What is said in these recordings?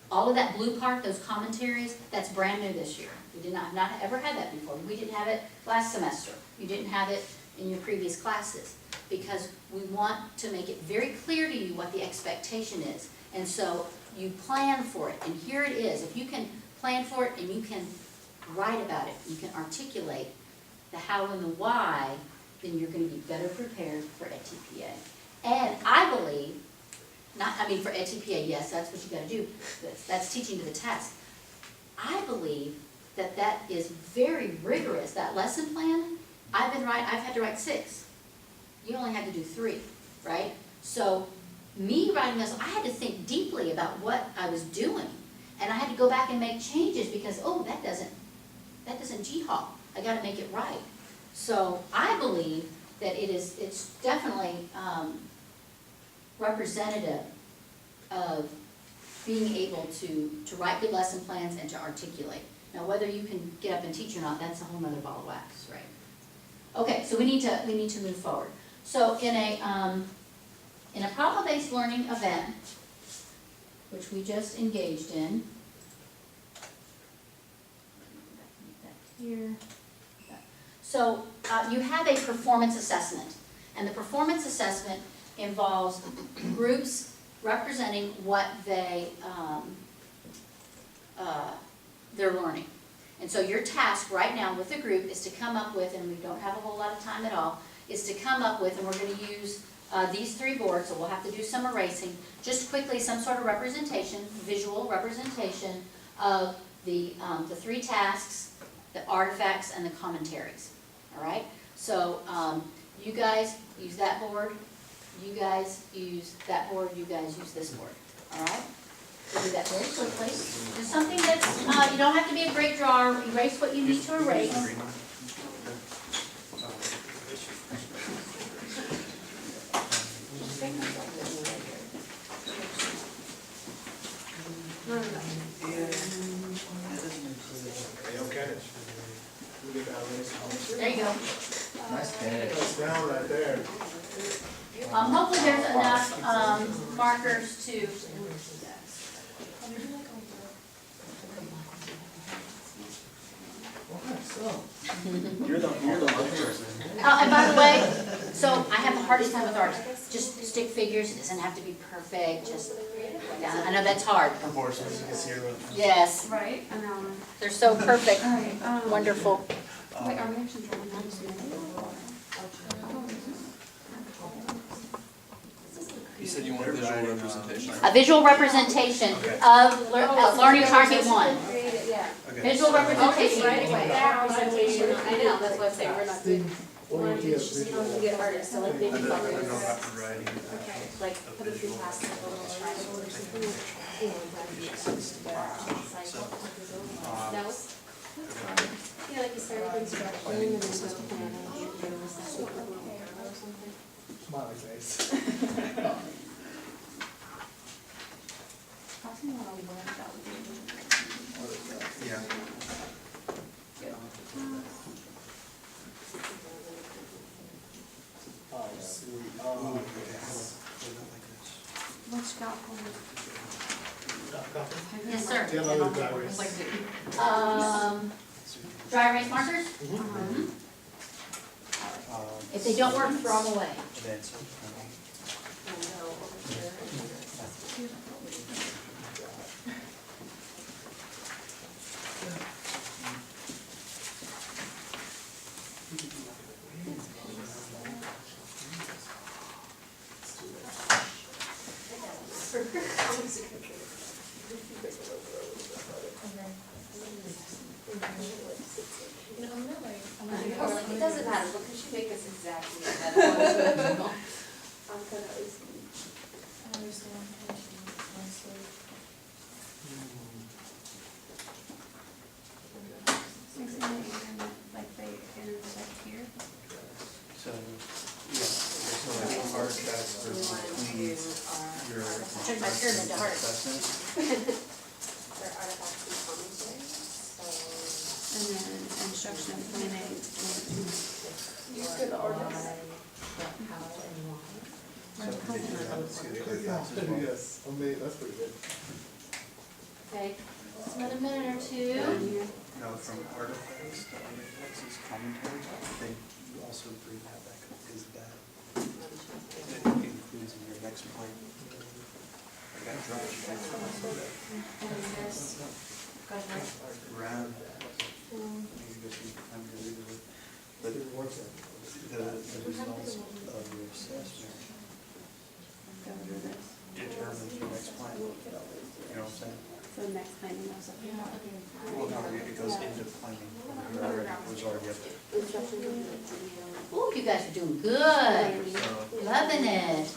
All of that blue part, those commentaries, that's brand new this year. We did not ever had that before. We didn't have it last semester. You didn't have it in your previous classes, because we want to make it very clear to you what the expectation is. And so you plan for it, and here it is. If you can plan for it and you can write about it, you can articulate the how and the why, then you're going to be better prepared for EdTPA. And I believe, for EdTPA, yes, that's what you got to do. That's teaching to the test. I believe that that is very rigorous. That lesson plan, I've had to write 6. You only had to do 3, right? So me writing this, I had to think deeply about what I was doing, and I had to go back and make changes because, oh, that doesn't G-haul. I got to make it right. So I believe that it's definitely representative of being able to write good lesson plans and to articulate. Now, whether you can get up and teach or not, that's a whole nother ball of wax, right? Okay, so we need to move forward. So in a problem-based learning event, which we just engaged in, here. So you have a performance assessment, and the performance assessment involves groups representing what they're learning. And so your task right now with the group is to come up with, and we don't have a whole lot of time at all, is to come up with, and we're going to use these 3 boards, so we'll have to do some erasing, just quickly some sort of representation, visual representation of the 3 tasks, the artifacts, and the commentaries. All right? So you guys use that board, you guys use that board, you guys use this board. All right? We'll do that very quickly. Just something that's, you don't have to be a great drawer. Erase what you need to erase. There you go. Nice catch. That's down right there. Hopefully there's enough markers to. You're the person. And by the way, so I have the hardest time with art. Just stick figures. It doesn't have to be perfect. Just I know that's hard. Proportions, you can see her. Yes, Right, they're so perfect. all right, Wonderful. wait, are we actually drawing down today? You said you want visual representation. A visual representation of learning target 1. Create it, yeah. Visual representation. Right away. I know, that's what I'm saying, we're not doing. Or you You get artists, so like maybe I know about colors, the writing. like put a few classes, like a little triangle or something. You know, No? Yeah, like you start with instruction and then go planning, you do a second or something. Smiley face. Yeah. Oh, sweet. Oh, yes. What's got one? Yes, sir. Do you have other dry erase? Dry erase markers? Mhm. If they don't work, throw them away. It doesn't matter, because she make this exactly like that. I'm gonna at least. Like they intersect here. So, yeah, so like hard tests versus clean, your. Turn my pyramid to heart. Assessment. They're artifacts and commentaries, so. And then instruction and planning. Use good artists. So did you see the other classes as well? Yes, that's pretty good. Okay, just another minute or two. No, from artifacts to artifacts is commentary, they also bring that back up, is that it includes in your next plan. Like that draft next one, so that round, maybe this is, I'm gonna read it, but the results of your assessment determines your next plan, you know what I'm saying? So next planning also. Well, no, it goes into planning, it was already up there. Ooh, you guys are doing good. So, Loving it.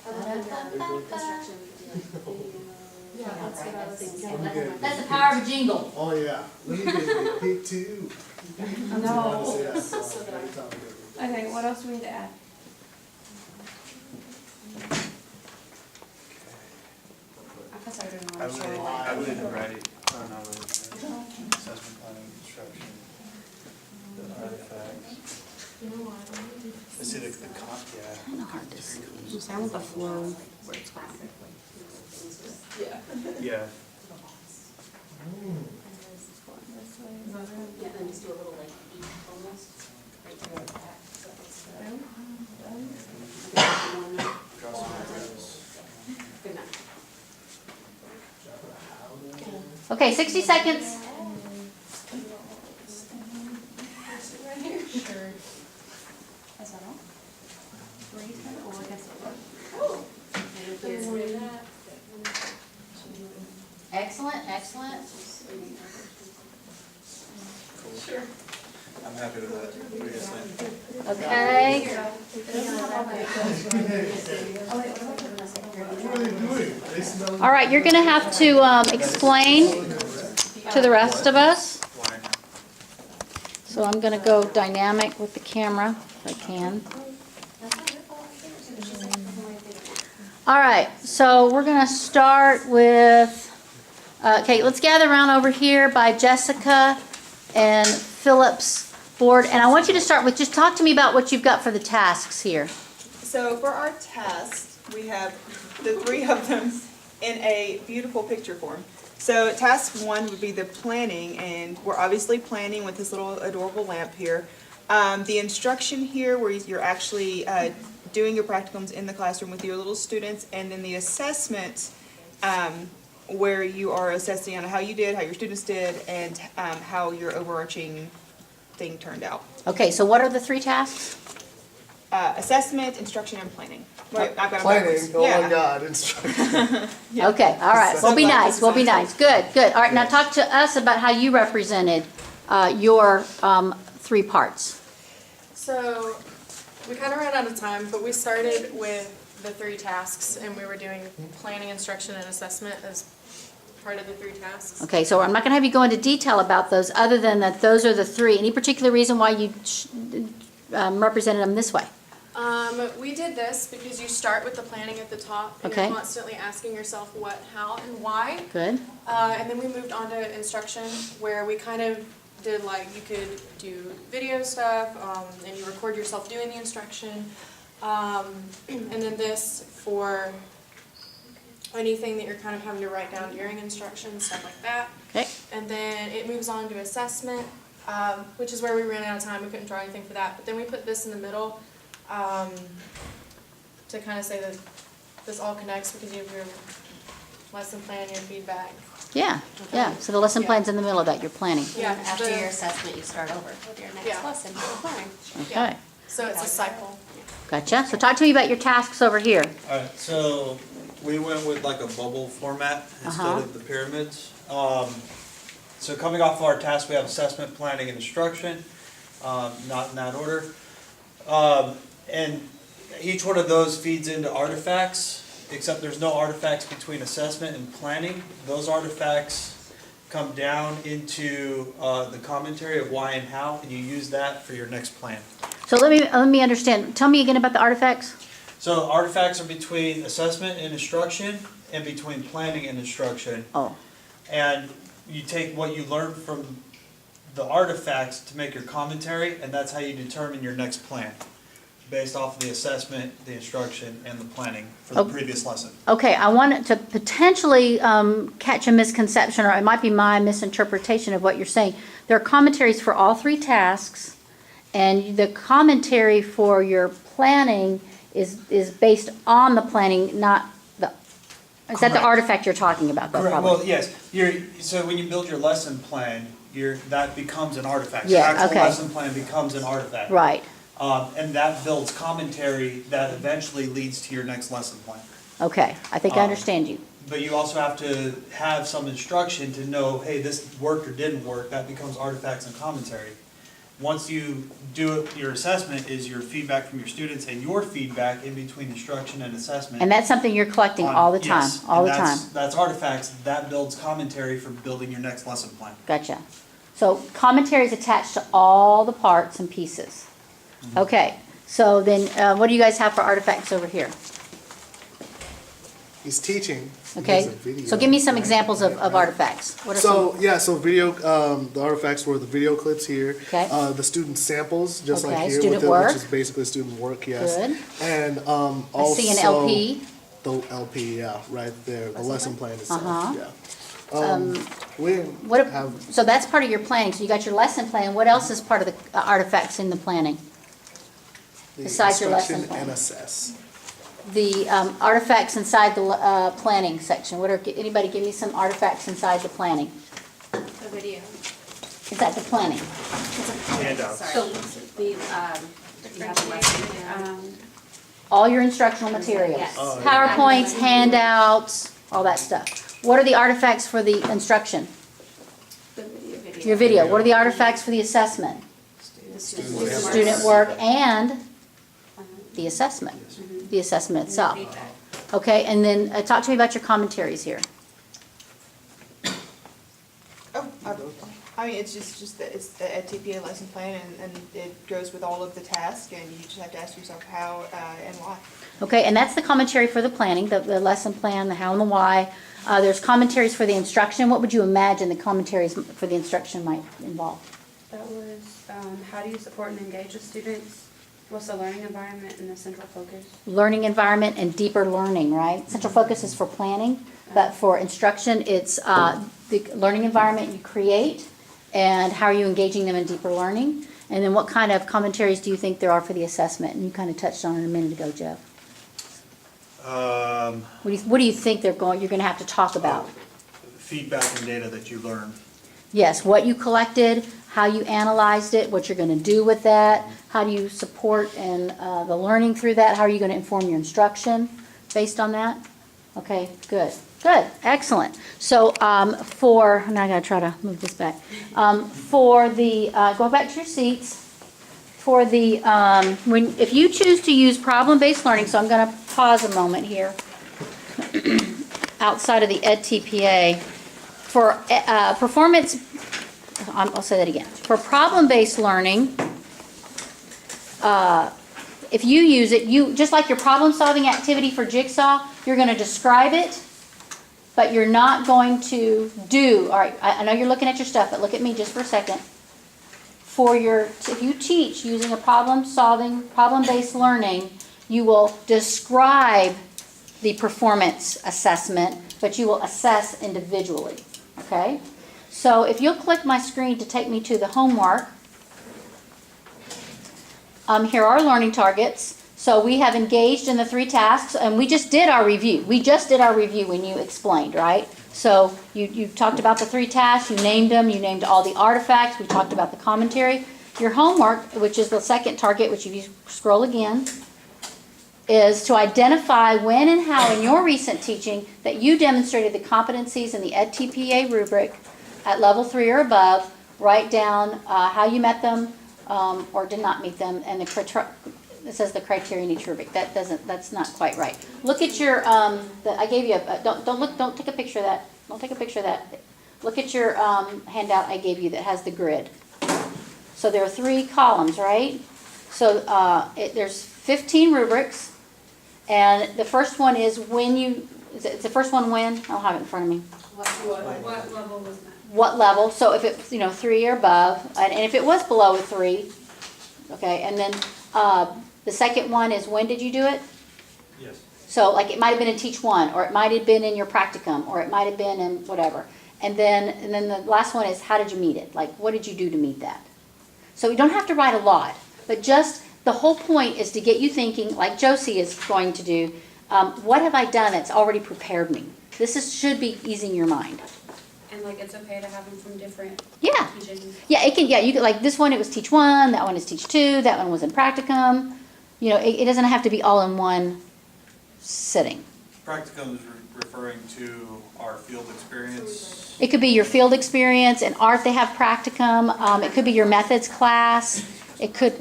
Instruction, yeah, that's what I was thinking. That's the power of a jingle. Oh, yeah. Let me get a peek too. No. Say that so loud every time we do it. Okay, what else do we need to add? I guess I don't know. I would write, assessment planning, instruction, the artifacts. Let's see the yeah. Kind of hard to see. I want the flow. Yeah. Yeah, and just do a little like each almost. Right there like that. Draw some arrows. Good enough. Okay, 60 seconds. Is that all? Or I guess Excellent, excellent. Sure. I'm happy with that. What do you guys think? Okay. What are they doing? They smell. All right, you're gonna have to explain to the rest of us. Why? So I'm gonna go dynamic with the camera if I can. All right, so we're gonna start with, okay, let's gather around over here by Jessica and Philip's board. And I want you to start with, just talk to me about what you've got for the tasks here. So for our test, we have the three of them in a beautiful picture form. So task one would be the planning, and we're obviously planning with this little adorable lamp here. The instruction here where you're actually doing your practicums in the classroom with your little students, and then the assessment where you are assessing on how you did, how your students did, and how your overarching thing turned out. Okay, so what are the three tasks? Assessment, instruction, and planning. Wait, I've got them Planning, backwards. oh my Yeah. God, instruction. Yeah. Okay, all right, we'll be nice, we'll be nice. Good, good. All right, now talk to us about how you represented your three parts. So we kind of ran out of time, but we started with the three tasks, and we were doing planning, instruction, and assessment as part of the three tasks. Okay, so I'm not gonna have you go into detail about those, other than that those are the three. Any particular reason why you represented them this way? We did this because you start with the planning at the top, and Okay. you're constantly asking yourself what, how, and why. Good, And then we moved on to instruction, where we kind of did like, you could do video stuff, and you record yourself doing the instruction. And then this for anything that you're kind of having to write down during instruction, stuff like that. okay, And then it moves on to assessment, which is where we ran out of time. We couldn't draw anything for that. But then we put this in the middle to kind of say that this all connects, because you have your lesson plan, your feedback. yeah, yeah. So the lesson plan's in the middle of that, you're planning. Yeah, After the- your assessment, you start over with your next Yeah. lesson. Fine. Okay, So it's a cycle. gotcha. So talk to me about your tasks over here. Alright, so we went with like a bubble format instead Uh-huh. of the pyramids. So coming off our task, we have assessment, planning, and instruction, not in that order. And each one of those feeds into artifacts, except there's no artifacts between assessment and planning. Those artifacts come down into the commentary of why and how, and you use that for your next plan. So let me understand. Tell me again about the artifacts. So artifacts are between assessment and instruction, and between planning and instruction. Oh, And you take what you learned from the artifacts to make your commentary, and that's how you determine your next plan. based off of the assessment, the instruction, and the planning for the Oh. previous lesson. Okay, I want to potentially catch a misconception, or it might be my misinterpretation of what you're saying. There are commentaries for all three tasks, and the commentary for your planning is based on the planning, not the, is that the Correct. artifact you're talking about, though, Correct, probably? well, yes, so when you build your lesson plan, that becomes an artifact. Yeah, Your actual okay. lesson plan becomes an artifact. Right, And that builds commentary that eventually leads to your next lesson plan. okay, I think I understand you. But you also have to have some instruction to know, hey, this worked or didn't work, that becomes artifacts and commentary. Once you do it, your assessment is your feedback from your students and your feedback in between instruction and assessment. And that's something you're collecting all the time, Yes, all and the time? that's artifacts, that builds commentary for building your next lesson plan. Gotcha. So commentary is attached to all the parts and pieces. Mm-hmm. Okay, so then what do you guys have for artifacts over here? He's teaching. Okay, There's a video, so give me some right? examples of artifacts. What are some? So, yeah, so video, the artifacts were the video clips here. Okay. The student samples, just like Okay, here student with it, work. which is basically student work, yes. Good. And, I also. see an LP. The LP, yeah, right there, the lesson plan itself, Uh-huh. yeah. We What, have so that's part of your planning, so you got your lesson plan, what else is part of the artifacts in the planning? the besides your lesson instruction plan. and assess. The artifacts inside the planning section, what are, anybody give me some artifacts inside the planning? The video. Inside the planning? Handouts. So, the, you have a lesson, All your instructional materials. Yes. Oh, yeah. PowerPoints, handouts, all that stuff. What are the artifacts for the instruction? the video. Your video, what are the artifacts for the assessment? The Student work and the assessment, the assessment itself. Okay, and then talk to me about your commentaries here. Oh, I mean, it's just that it's a TPA lesson plan and it goes with all of the tasks and you just have to ask yourself how and why. Okay, and that's the commentary for the planning, the lesson plan, the how and the why. There's commentaries for the instruction. What would you imagine the commentaries for the instruction might involve? That was, how do you support and engage with students? What's the learning environment and the central focus? Learning environment and deeper learning, right? Central focus is for planning, but for instruction, it's the learning environment you create and how are you engaging them in deeper learning? And then what kind of commentaries do you think there are for the assessment? And you kind of touched on it a minute ago, Jeff. What do you think you're going to have to talk about? Feedback and data that you learn. Yes, what you collected, how you analyzed it, what you're going to do with that, how do you support and the learning through that, how are you going to inform your instruction based on that? Okay, good, excellent. So now I got to try to move this back. For the, go back to your seats. For the, if you choose to use problem-based learning, so I'm going to pause a moment here, outside of the EdTPA, for performance, I'll say that again. For problem-based learning, if you use it, just like your problem-solving activity for Jigsaw, you're going to describe it, but you're not going to do, all right, I know you're looking at your stuff, but look at me just for a second. If you teach using a problem-solving, problem-based learning, you will describe the performance assessment, but you will assess individually, okay? So if you'll click my screen to take me to the homework, here are our learning targets. So we have engaged in the 3 tasks, and we just did our review. We just did our review when you explained, right? So you talked about the 3 tasks, you named them, you named all the artifacts, we talked about the commentary. Your homework, which is the second target, which if you scroll again, is to identify when and how in your recent teaching that you demonstrated the competencies in the EdTPA rubric at level 3 or above. Write down how you met them or did not meet them, and it says the criteria in each rubric. That's not quite right. Look at your I gave you don't take a picture of that. Don't take a picture of that. Look at your handout I gave you that has the grid. So there are 3 columns, right? So there's 15 rubrics, and the first one is when you. Is the first one when? I don't have it in front of me. What level was that? What level? So if it's 3 or above, and if it was below a 3, okay, and then The second one is when did you do it? Yes. So like it might have been in Teach One, or it might have been in your practicum, or it might have been in whatever. And then the last one is how did you meet it? Like what did you do to meet that? So you don't have to write a lot, but just the whole point is to get you thinking, like Josie is going to do, what have I done that's already prepared me? Should be easing your mind. And like it's okay to have them from different Yeah. teachings. Yeah, it can, yeah, you could, like, this one, it was Teach One, that one is Teach Two, that one was in Practicum. You know, it doesn't have to be all in one sitting. Practicum is referring to our field experience. It could be your field experience. In art, they have Practicum. It could be your methods class. It could,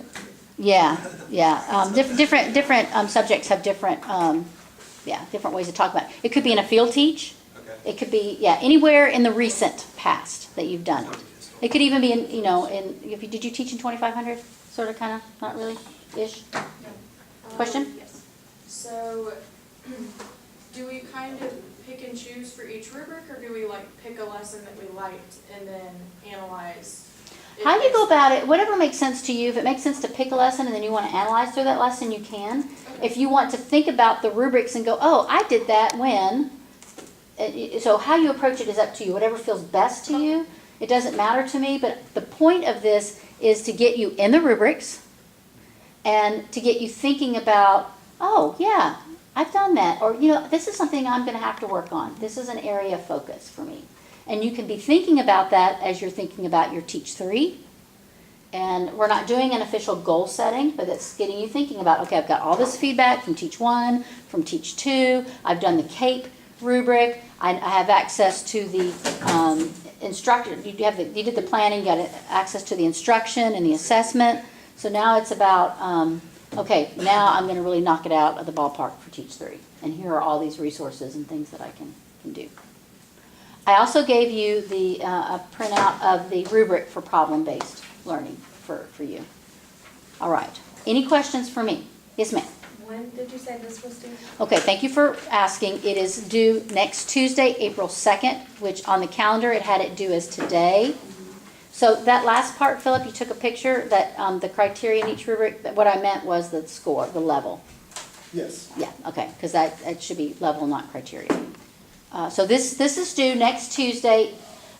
yeah. Different subjects have different, different ways to talk about it. It could be in a field teach. Okay. It could be, anywhere in the recent past that you've done it. It could even be in, did you teach in 2500? Sort of, kind of, not really, ish? Question? Yes. So, do we kind of pick and choose for each rubric, or do we like pick a lesson that we liked and then analyze? it How you go based- about it, whatever makes sense to you. If it makes sense to pick a lesson and then you want to analyze through that lesson, you can. If you want to think about the rubrics and go, oh, I did that when, so how you approach it is up to you. Whatever feels best to you, it doesn't matter to me. But the point of this is to get you in the rubrics and to get you thinking about, oh, yeah, I've done that. Or, this is something I'm going to have to work on. This is an area of focus for me. And you can be thinking about that as you're thinking about your Teach 3. And we're not doing an official goal setting, but it's getting you thinking about, okay, I've got all this feedback from Teach 1, from Teach 2. I've done the CAPE rubric. I have access to the instructor. You did the planning, you got access to the instruction and the assessment. So now it's about, okay, now I'm going to really knock it out of the ballpark for Teach 3. And here are all these resources and things that I can do. I also gave you a printout of the rubric for problem-based learning for you. All right. Any questions for me? Yes, ma'am. When did you say this was due? Okay, thank you for asking. It is due next Tuesday, April 2nd, which on the calendar it had it due as today. So that last part, Philip, you took a picture that the criteria in each rubric, what I meant was the score, the level. Yes. Yeah, okay, because that should be level, not criteria. So this is due next Tuesday.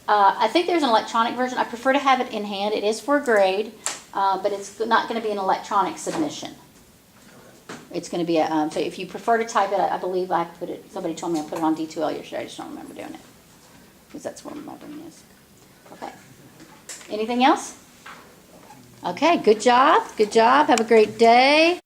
I think there's an electronic version. I prefer to have it in hand. It is for a grade, but it's not going to be an electronic submission. It's going to be so if you prefer to type it, I believe I put it, somebody told me I put it on D2L yesterday. I just don't remember doing it because that's where my brain is. Okay. Anything else? Okay, good job. Good job. Have a great day.